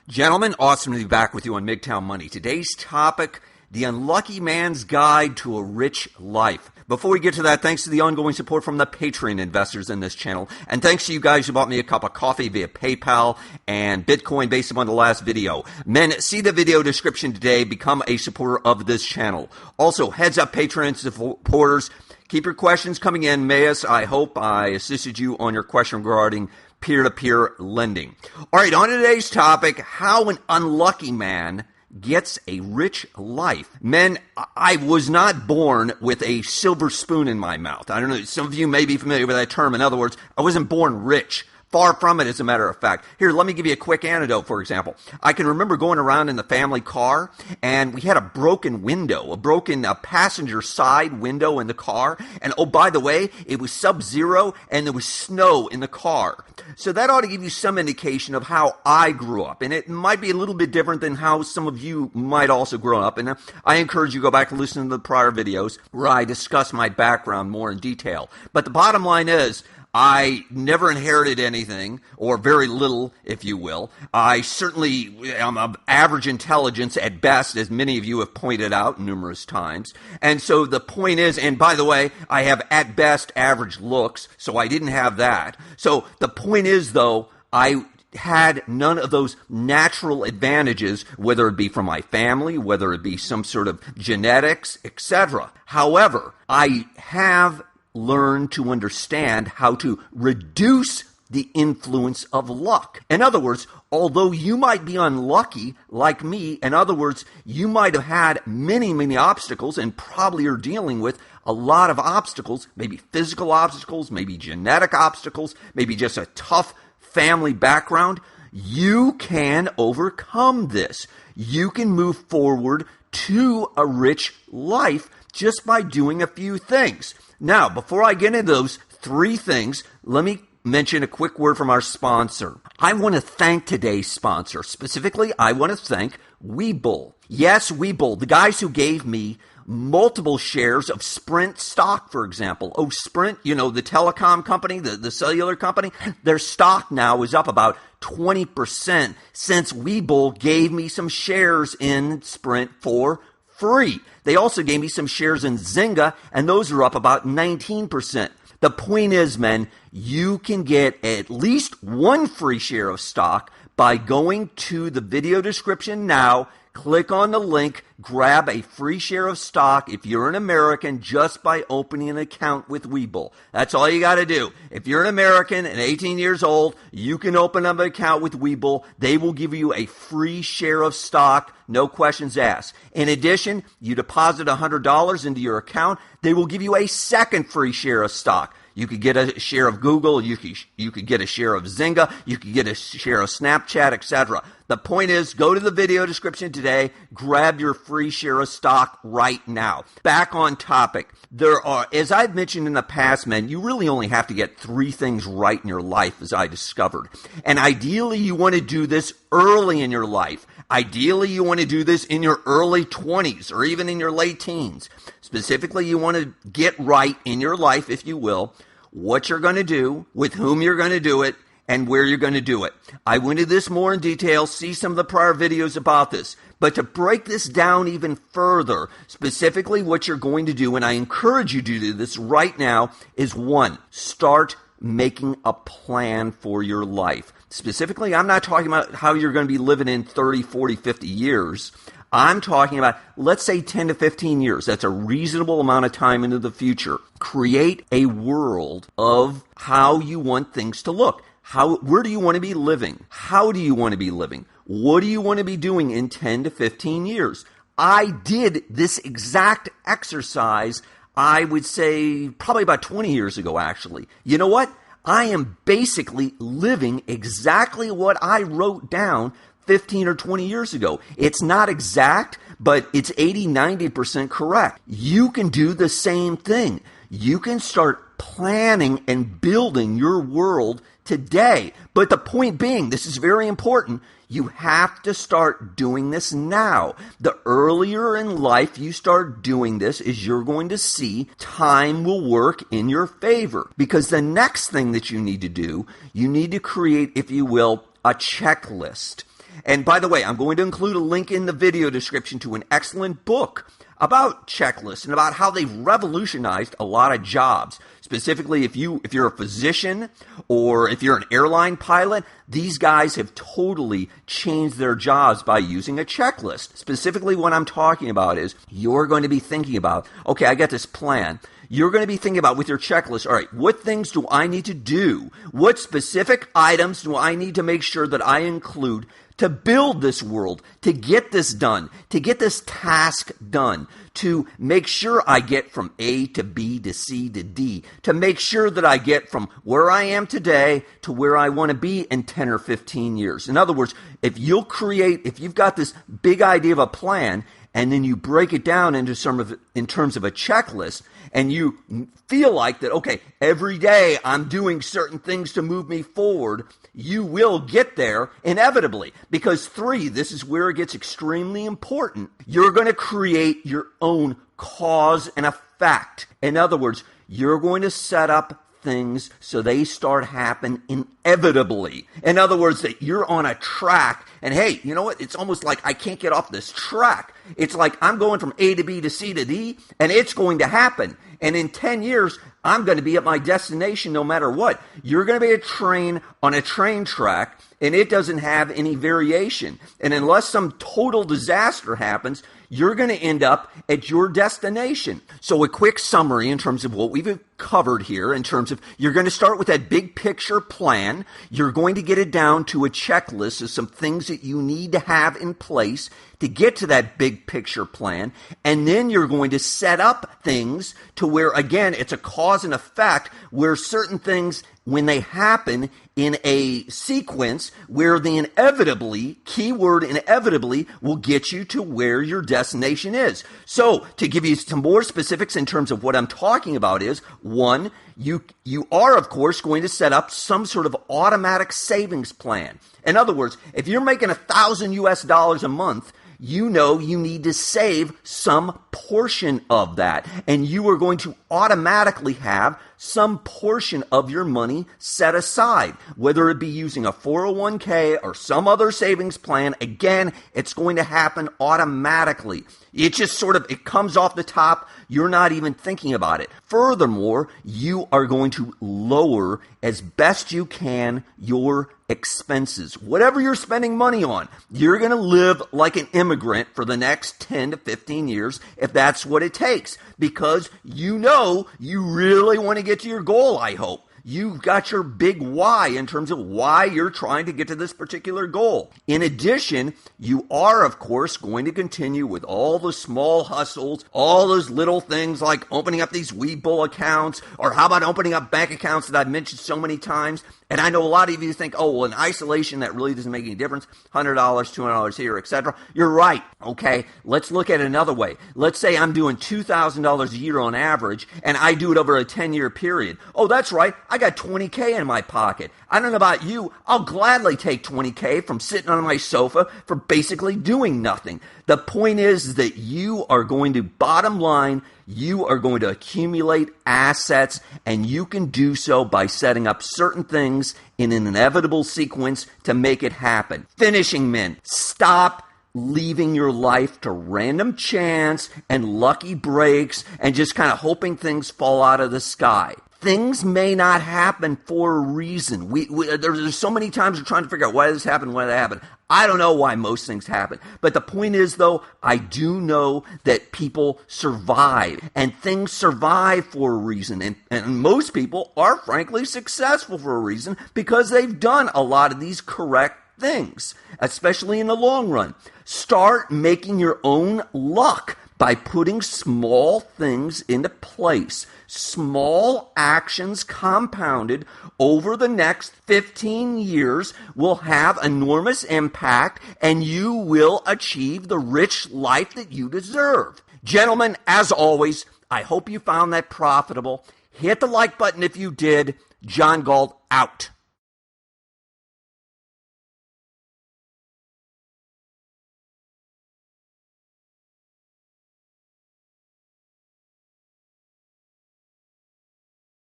Gentlemen, awesome to be back with you on MGTOW Money. Today's topic, the unlucky man's guide to a rich life. Before we get to that, thanks to the ongoing support from the Patreon investors in this channel. And thanks to you guys who bought me a cup of coffee via PayPal and Bitcoin based upon the last video. Men, see the video description today. Become a supporter of this channel. Also, heads up Patreon supporters. Keep your questions coming in. I hope I assisted you on your question regarding peer-to-peer lending. All right, on today's topic, how an unlucky man gets a rich life. Men, I was not born with a silver spoon in my mouth. I don't know, some of you may be familiar with that term. In other words, I wasn't born rich. Far from it, as a matter of fact. Here, let me give you a quick anecdote, for example. I can remember going around in the family car, and we had a broken window, a broken passenger side window in the car. And oh, by the way, it was sub-zero, and there was snow in the car. So that ought to give you some indication of how I grew up. And it might be a little bit different than how some of you might also grow up. And I encourage you to go back and listen to the prior videos where I discuss my background more in detail. But the bottom line is, I never inherited anything, or very little, if you will. I certainly am of average intelligence at best, as many of you have pointed out numerous times. And so the point is, and by the way, I have at best average looks, so I didn't have that. So the point is, though, I had none of those natural advantages, whether it be from my family, whether it be some sort of genetics, etc. However, I have learn to understand how to reduce the influence of luck. In other words, although you might be unlucky like me, in other words, you might have had many obstacles and probably are dealing with a lot of obstacles, maybe physical obstacles, maybe genetic obstacles, maybe just a tough family background, you can overcome this. You can move forward to a rich life just by doing a few things. Now, before I get into those three things, let me mention a quick word from our sponsor. I want to thank today's sponsor. Specifically, I want to thank Webull. Yes, Webull, the guys who gave me multiple shares of Sprint stock, for example. Oh, Sprint, you know, the telecom company, the cellular company, their stock now is up about 20% since Webull gave me some shares in Sprint for free. They also gave me some shares in Zynga, and those are up about 19%. The point is, men, you can get at least one free share of stock by going to the video description now, click on the link, grab a free share of stock if you're an American just by opening an account with Webull. That's all you got to do. If you're an American and 18 years old, you can open up an account with Webull. They will give you a free share of stock, no questions asked. In addition, you deposit $100 into your account, they will give you a second free share of stock. You could get a share of Google, you could get a share of Zynga, you could get a share of Snapchat, etc. The point is, go to the video description today, grab your free share of stock right now. Back on topic. There are, as I've mentioned in the past, men, you really only have to get three things right in your life, as I discovered. And ideally, you want to do this early in your life. Ideally, you want to do this in your early 20s or even in your late teens. Specifically, you want to get right in your life, if you will, what you're going to do, with whom you're going to do it, and where you're going to do it. I went into this more in detail, see some of the prior videos about this. But to break this down even further, specifically what you're going to do, and I encourage you to do this right now, is one, start making a plan for your life. Specifically, I'm not talking about how you're going to be living in 30, 40, 50 years. I'm talking about, let's say 10 to 15 years. That's a reasonable amount of time into the future. Create a world of how you want things to look. Where do you want to be living? How do you want to be living? What do you want to be doing in 10 to 15 years? I did this exact exercise, I would say, probably about 20 years ago, actually. You know what? I am basically living exactly what I wrote down 15 or 20 years ago. It's not exact, but it's 80, 90% correct. You can do the same thing. You can start planning and building your world today. But the point being, this is very important, you have to start doing this now. The earlier in life you start doing this, is you're going to see time will work in your favor. Because the next thing that you need to do, you need to create, if you will, a checklist. And by the way, I'm going to include a link in the video description to an excellent book about checklists and about how they've revolutionized a lot of jobs. Specifically, if you're a physician or if you're an airline pilot, these guys have totally changed their jobs by using a checklist. Specifically, what I'm talking about is you're going to be thinking about, okay, I got this plan. You're going to be thinking about with your checklist, all right, what things do I need to do? What specific items do I need to make sure that I include to build this world, to get this done, to get this task done, to make sure I get from A to B to C to D, to make sure that I get from where I am today to where I want to be in 10 or 15 years. In other words, if you've got this big idea of a plan, and then you break it down in terms of a checklist, and you feel like that, okay, every day I'm doing certain things to move me forward, you will get there inevitably. Because 3, this is where it gets extremely important, you're going to create your own cause and effect. In other words, you're going to set up things so they start happening inevitably. In other words, that you're on a track, and hey, you know what? It's almost like I can't get off this track. It's like I'm going from A to B to C to D, and it's going to happen. And in 10 years, I'm going to be at my destination no matter what. You're going to be a train on a train track, and it doesn't have any variation. And unless some total disaster happens, you're going to end up at your destination. So a quick summary in terms of what we've covered here, in terms of you're going to start with that big picture plan. You're going to get it down to a checklist of some things that you need to have in place to get to that big picture plan. And then you're going to set up things to where, again, it's a cause and effect where certain things, when they happen in a sequence where they inevitably, keyword inevitably, will get you to where your destination is. So to give you some more specifics in terms of what I'm talking about is, 1, you are, of course, going to set up some sort of automatic savings plan. In other words, if you're making $1,000 a month, you know you need to save some portion of that. And you are going to automatically have some portion of your money set aside, whether it be using a 401k or some other savings plan. Again, it's going to happen automatically. It just it comes off the top. You're not even thinking about it. Furthermore, you are going to lower as best you can your expenses. Whatever you're spending money on, you're going to live like an immigrant for the next 10 to 15 years if that's what it takes, because you know you really want to get to your goal, I hope. You've got your big why in terms of why you're trying to get to this particular goal. In addition, you are, of course, going to continue with all the small hustles, all those little things like opening up these Webull accounts, or how about opening up bank accounts that I've mentioned so many times. And I know a lot of you think, oh, well, in isolation, that really doesn't make any difference. $100, $200 here, etc. You're right. Okay, let's look at it another way. Let's say I'm doing $2,000 a year on average, and I do it over a 10-year period. Oh, that's right. I got $20K in my pocket. I don't know about you. I'll gladly take $20K from sitting on my sofa for basically doing nothing. The point is that you are going to, bottom line, you are going to accumulate assets, and you can do so by setting up certain things in an inevitable sequence to make it happen. Finishing men, stop leaving your life to random chance and lucky breaks and just kind of hoping things fall out of the sky. Things may not happen for a reason. There's so many times we're trying to figure out why this happened, why that happened. I don't know why most things happen. But the point is, though, I do know that people survive. And things survive for a reason. And most people are, frankly, successful for a reason because they've done a lot of these correct things, especially in the long run. Start making your own luck by putting small things into place. Small actions compounded over the next 15 years will have enormous impact, and you will achieve the rich life that you deserve. Gentlemen, as always, I hope you found that profitable. Hit the like button if you did. John Galt out.